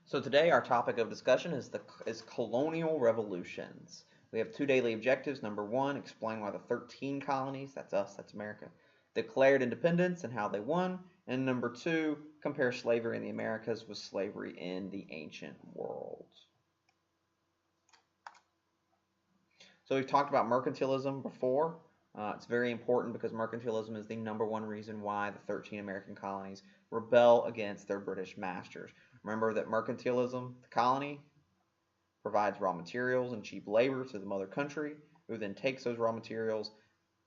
So today our topic of discussion is colonial revolutions. We have two daily objectives. Number one, explain why the 13 colonies, that's us, that's America, declared independence and how they won. And number two, compare slavery in the Americas with slavery in the ancient world. So we've talked about mercantilism before. It's very important because mercantilism is the number one reason why the 13 American colonies rebel against their British masters. Remember that mercantilism, the colony, provides raw materials and cheap labor to the mother country, who then takes those raw materials,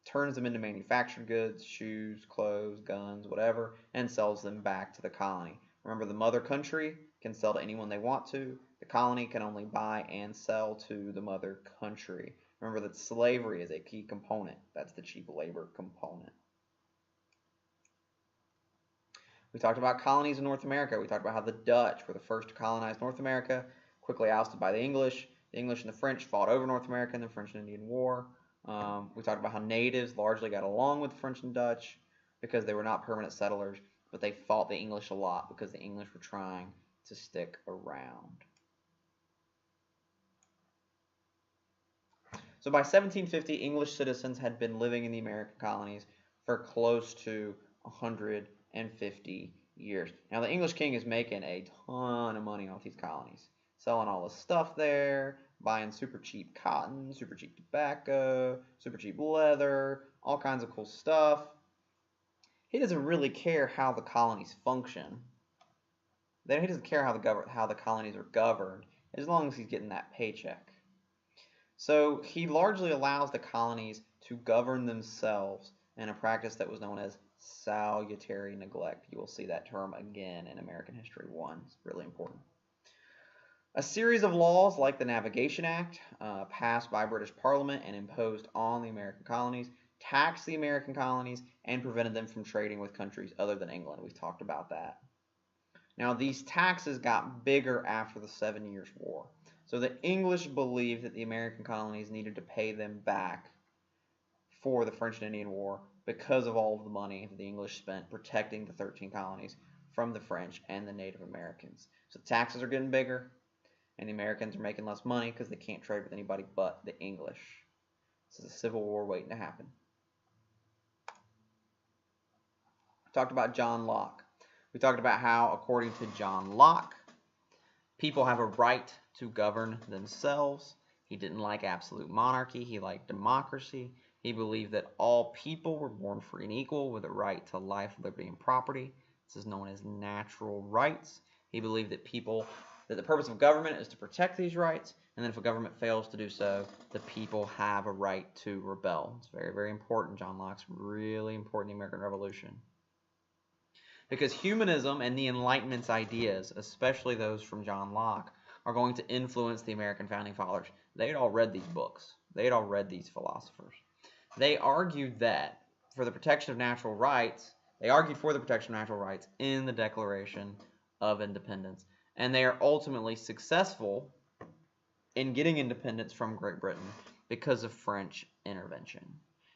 turns them into manufactured goods, shoes, clothes, guns, whatever, and sells them back to the colony. Remember, the mother country can sell to anyone they want to. The colony can only buy and sell to the mother country. Remember that slavery is a key component. That's the cheap labor component. We talked about colonies in North America. We talked about how the Dutch were the first to colonize North America, quickly ousted by the English. The English and the French fought over North America in the French and Indian War. We talked about how natives largely got along with the French and Dutch because they were not permanent settlers, but they fought the English a lot because the English were trying to stick around. So by 1750, English citizens had been living in the American colonies for close to 150 years. Now, the English king is making a ton of money off these colonies, selling all this stuff there, buying super cheap cotton, super cheap tobacco, super cheap leather, all kinds of cool stuff. He doesn't really care how the colonies function. He doesn't care how the colonies are governed, as long as he's getting that paycheck. So he largely allows the colonies to govern themselves in a practice that was known as salutary neglect. You will see that term again in American History 1. It's really important. A series of laws like the Navigation Act, passed by British Parliament and imposed on the American colonies, taxed the American colonies and prevented them from trading with countries other than England. We've talked about that. Now, these taxes got bigger after the 7 Years' War. So the English believed that the American colonies needed to pay them back for the French and Indian War because of all of the money that the English spent protecting the 13 colonies from the French and the Native Americans. So the taxes are getting bigger, and the Americans are making less money because they can't trade with anybody but the English. This is a civil war waiting to happen. We talked about John Locke. We talked about how, according to John Locke, people have a right to govern themselves. He didn't like absolute monarchy. He liked democracy. He believed that all people were born free and equal with a right to life, liberty, and property. This is known as natural rights. He believed that the purpose of government is to protect these rights, and then if a government fails to do so, the people have a right to rebel. It's very, very important. John Locke's really important in the American Revolution. Because humanism and the Enlightenment's ideas, especially those from John Locke, are going to influence the American founding fathers. They had all read these books. They had all read these philosophers. They argued that for the protection of natural rights, in the Declaration of Independence. And they are ultimately successful in getting independence from Great Britain because of French intervention.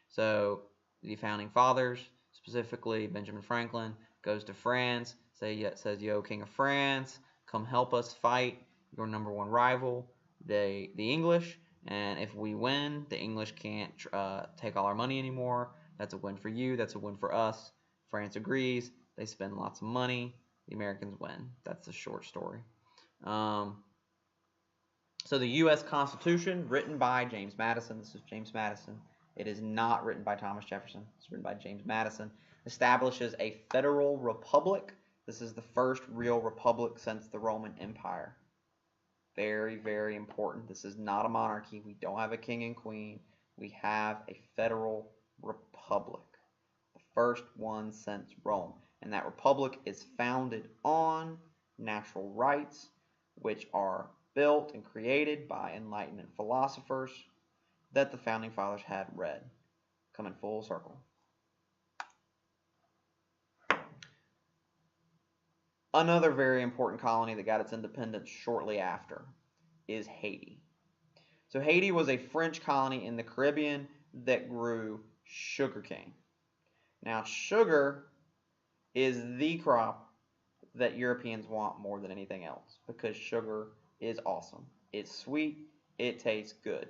So the founding fathers, specifically Benjamin Franklin, goes to France, says, "Yo, King of France, come help us fight your number one rival, the English. And if we win, the English can't take all our money anymore. That's a win for you. That's a win for us." France agrees. They spend lots of money. The Americans win. That's the short story. So the U.S. Constitution, written by James Madison. This is James Madison. It is not written by Thomas Jefferson. It's written by James Madison. Establishes a federal republic. This is the first real republic since the Roman Empire. Very, very important. This is not a monarchy. We don't have a king and queen. We have a federal republic. The first one since Rome. And that republic is founded on natural rights, which are built and created by Enlightenment philosophers that the founding fathers had read. Coming full circle. Another very important colony that got its independence shortly after is Haiti. So Haiti was a French colony in the Caribbean that grew sugarcane. Now, sugar is the crop that Europeans want more than anything else because sugar is awesome. It's sweet, it tastes good.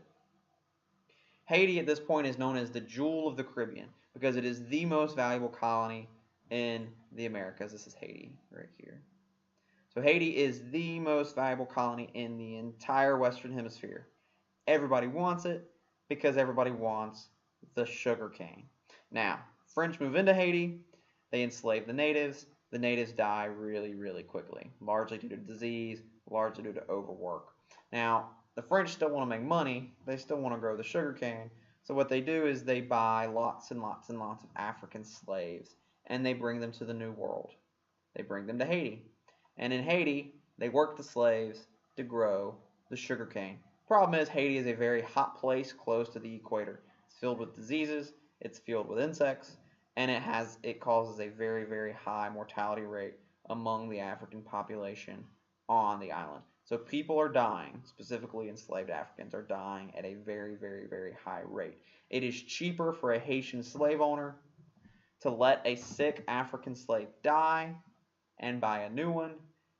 Haiti at this point is known as the Jewel of the Caribbean because it is the most valuable colony in the Americas. This is Haiti right here. So Haiti is the most valuable colony in the entire Western Hemisphere. Everybody wants it because everybody wants the sugar cane. Now, French move into Haiti, they enslave the natives. The natives die really, really quickly, largely due to disease, largely due to overwork. Now, the French still want to make money. They still want to grow the sugar cane. So what they do is they buy lots and lots and lots of African slaves, and they bring them to the New World. They bring them to Haiti. And in Haiti, they work the slaves to grow the sugar cane. Problem is, Haiti is a very hot place close to the equator. It's filled with diseases, it's filled with insects, and it causes a very, very high mortality rate among the African population on the island. So people are dying, specifically enslaved Africans are dying at a very, very, very high rate. It is cheaper for a Haitian slave owner to let a sick African slave die and buy a new one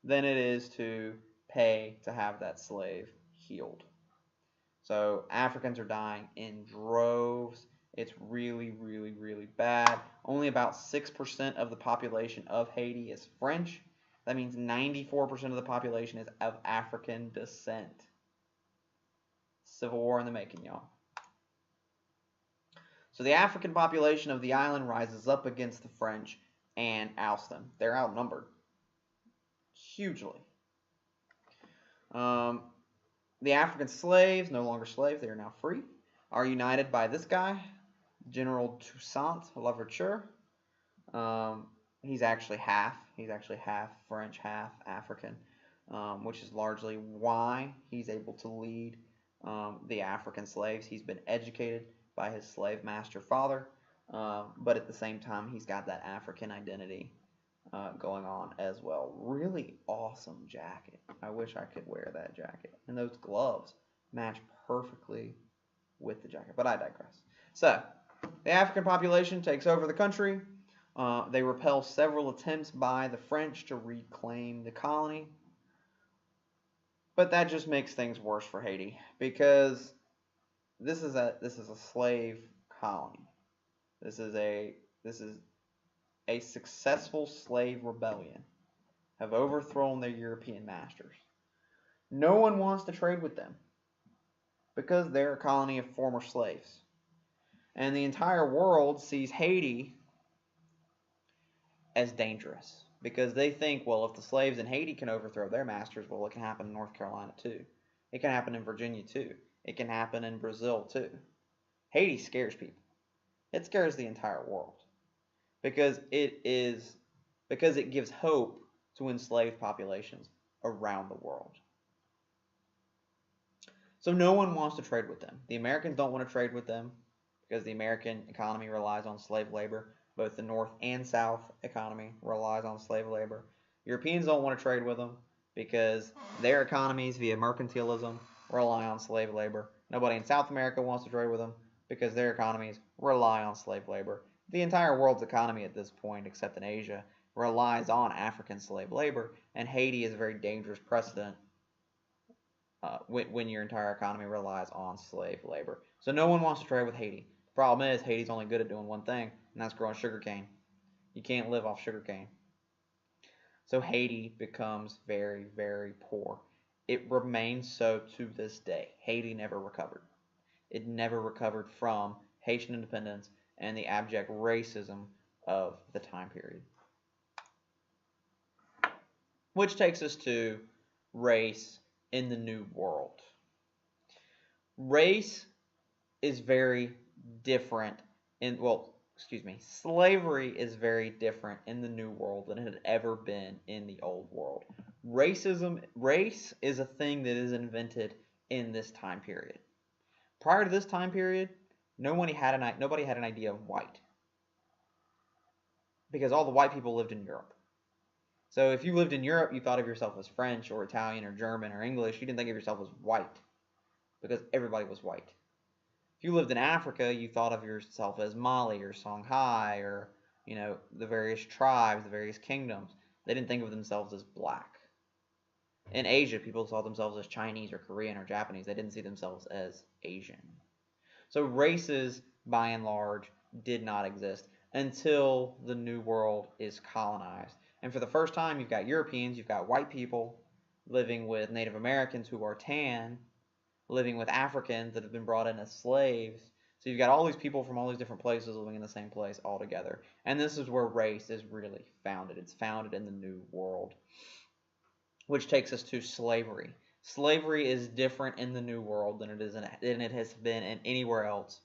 than it is to pay to have that slave healed. So Africans are dying in droves. It's really, really, really bad. Only about 6% of the population of Haiti is French. That means 94% of the population is of African descent. Civil War in the making, y'all. So the African population of the island rises up against the French and ousts them. They're outnumbered hugely. The African slaves, no longer slaves, they are now free, are united by this guy, General Toussaint Louverture. He's actually half French, half African, which is largely why he's able to lead the African slaves. He's been educated by his slave master father, but at the same time, he's got that African identity going on as well. Really awesome jacket. I wish I could wear that jacket. And those gloves match perfectly with the jacket, but I digress. So, the African population takes over the country. They repel several attempts by the French to reclaim the colony. But that just makes things worse for Haiti because this is a slave colony. This is a successful slave rebellion, have overthrown their European masters. No one wants to trade with them because they're a colony of former slaves. And the entire world sees Haiti as dangerous because they think, well, if the slaves in Haiti can overthrow their masters, well, it can happen in North Carolina too. It can happen in Virginia too. It can happen in Brazil too. Haiti scares people. It scares the entire world because it gives hope to enslaved populations around the world. So no one wants to trade with them. The Americans don't want to trade with them because the American economy relies on slave labor. Both the North and South economy relies on slave labor. Europeans don't want to trade with them because their economies via mercantilism rely on slave labor. Nobody in South America wants to trade with them because their economies rely on slave labor. The entire world's economy at this point, except in Asia, relies on African slave labor, and Haiti is a very dangerous precedent when your entire economy relies on slave labor. So no one wants to trade with Haiti. The problem is Haiti's only good at doing one thing, and that's growing sugarcane. You can't live off sugarcane. So Haiti becomes very, very poor. It remains so to this day. Haiti never recovered. It never recovered from Haitian independence and the abject racism of the time period. Which takes us to race in the New World. Race is very different slavery is very different in the New World than it had ever been in the Old World. Race is a thing that is invented in this time period. Prior to this time period, nobody had an idea of white because all the white people lived in Europe. So if you lived in Europe, you thought of yourself as French or Italian or German or English. You didn't think of yourself as white because everybody was white. If you lived in Africa, you thought of yourself as Mali or Songhai or, the various tribes, the various kingdoms. They didn't think of themselves as black. In Asia, people saw themselves as Chinese or Korean or Japanese. They didn't see themselves as Asian. So races, by and large, did not exist until the New World is colonized. And for the first time, you've got Europeans, you've got white people living with Native Americans who are tan, living with Africans that have been brought in as slaves. So you've got all these people from all these different places living in the same place all together. And this is where race is really founded. It's founded in the New World, which takes us to slavery. Slavery is different in the New World than it has been in anywhere else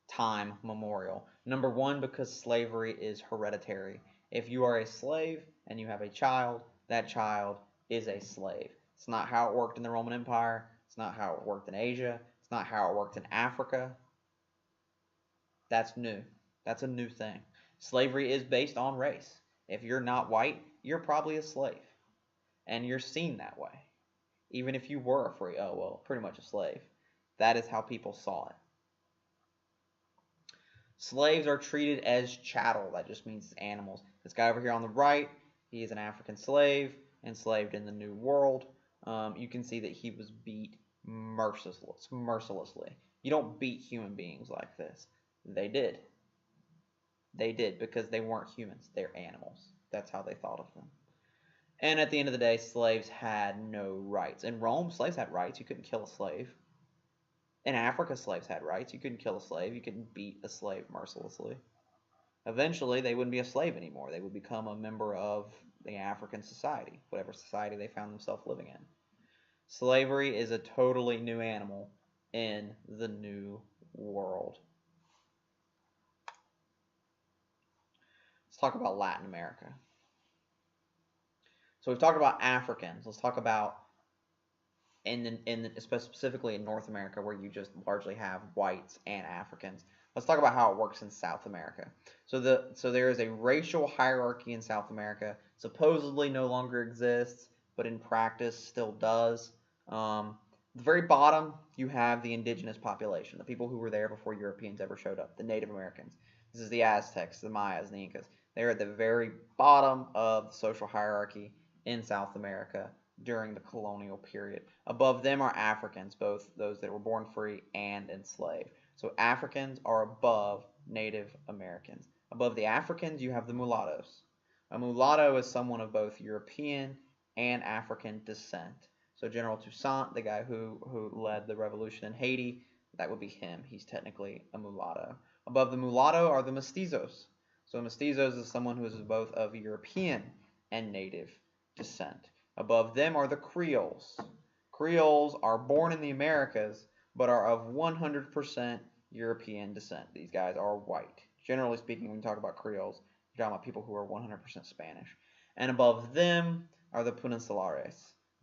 time memorial. Number one, because slavery is hereditary. If you are a slave and you have a child, that child is a slave. It's not how it worked in the Roman Empire. It's not how it worked in Asia. It's not how it worked in Africa. That's new. That's a new thing. Slavery is based on race. If you're not white, you're probably a slave. And you're seen that way. Even if you were a free, pretty much a slave. That is how people saw it. Slaves are treated as chattel. That just means animals. This guy over here on the right, he is an African slave, enslaved in the New World. You can see that he was beat mercilessly. You don't beat human beings like this. They did. They did because they weren't humans. They're animals. That's how they thought of them. And at the end of the day, slaves had no rights. In Rome, slaves had rights. You couldn't kill a slave. In Africa, slaves had rights. You couldn't kill a slave. You couldn't beat a slave mercilessly. Eventually, they wouldn't be a slave anymore. They would become a member of the African society, whatever society they found themselves living in. Slavery is a totally new animal in the New World. Let's talk about Latin America. So we've talked about Africans. Let's talk about specifically in North America, where you just largely have whites and Africans. Let's talk about how it works in South America. So there is a racial hierarchy in South America. Supposedly no longer exists, but in practice still does. The very bottom, you have the indigenous population, the people who were there before Europeans ever showed up, the Native Americans. This is the Aztecs, the Mayas, and the Incas. They're at the very bottom of the social hierarchy in South America during the colonial period. Above them are Africans, both those that were born free and enslaved. So Africans are above Native Americans. Above the Africans, you have the mulattoes. A mulatto is someone of both European and African descent. So General Toussaint, the guy who led the revolution in Haiti, that would be him. He's technically a mulatto. Above the mulatto are the mestizos. So mestizos is someone who is both of European and native descent. Above them are the Creoles. Creoles are born in the Americas, but are of 100% European descent. These guys are white. Generally speaking, when you talk about Creoles, you're talking about people who are 100% Spanish. And above them are the Peninsulares.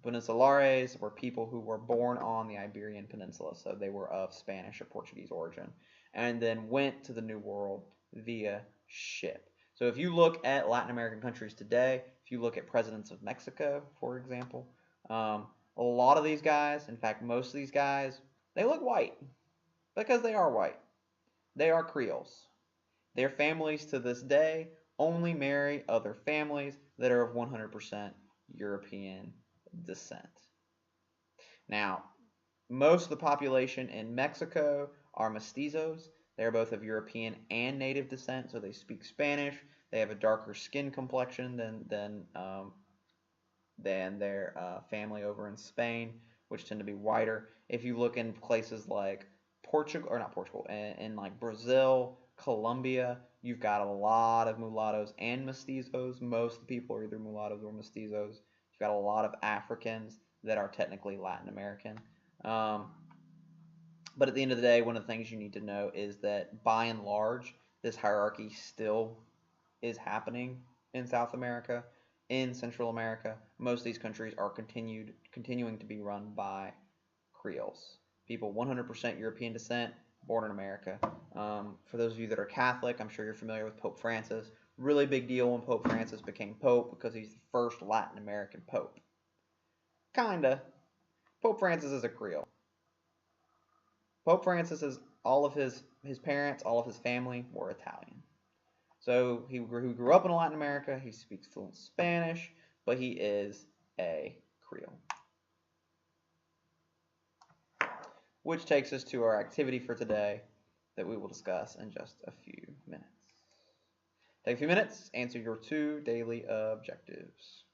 Peninsulares were people who were born on the Iberian Peninsula, so they were of Spanish or Portuguese origin, and then went to the New World via ship. So if you look at Latin American countries today, if you look at presidents of Mexico, for example, a lot of these guys, in fact, most of these guys, they look white because they are white. They are Creoles. Their families to this day only marry other families that are of 100% European descent. Now, most of the population in Mexico are mestizos. They are both of European and native descent, so they speak Spanish. They have a darker skin complexion than their family over in Spain, which tend to be whiter. If you look in places like in like Brazil, Colombia, you've got a lot of mulattoes and mestizos. Most of the people are either mulattoes or mestizos. You've got a lot of Africans that are technically Latin American. But at the end of the day, one of the things you need to know is that by and large, this hierarchy still is happening in South America, in Central America. Most of these countries are continuing to be run by Creoles. People 100% European descent, born in America. For those of you that are Catholic, I'm sure you're familiar with Pope Francis. Really big deal when Pope Francis became Pope because he's the first Latin American Pope. Kinda. Pope Francis is a Creole. Pope Francis is all of his parents, all of his family were Italian. So he grew up in Latin America. He speaks fluent Spanish. but he is a Creole. Which takes us to our activity for today that we will discuss in just a few minutes. Take a few minutes, answer your 2 daily objectives.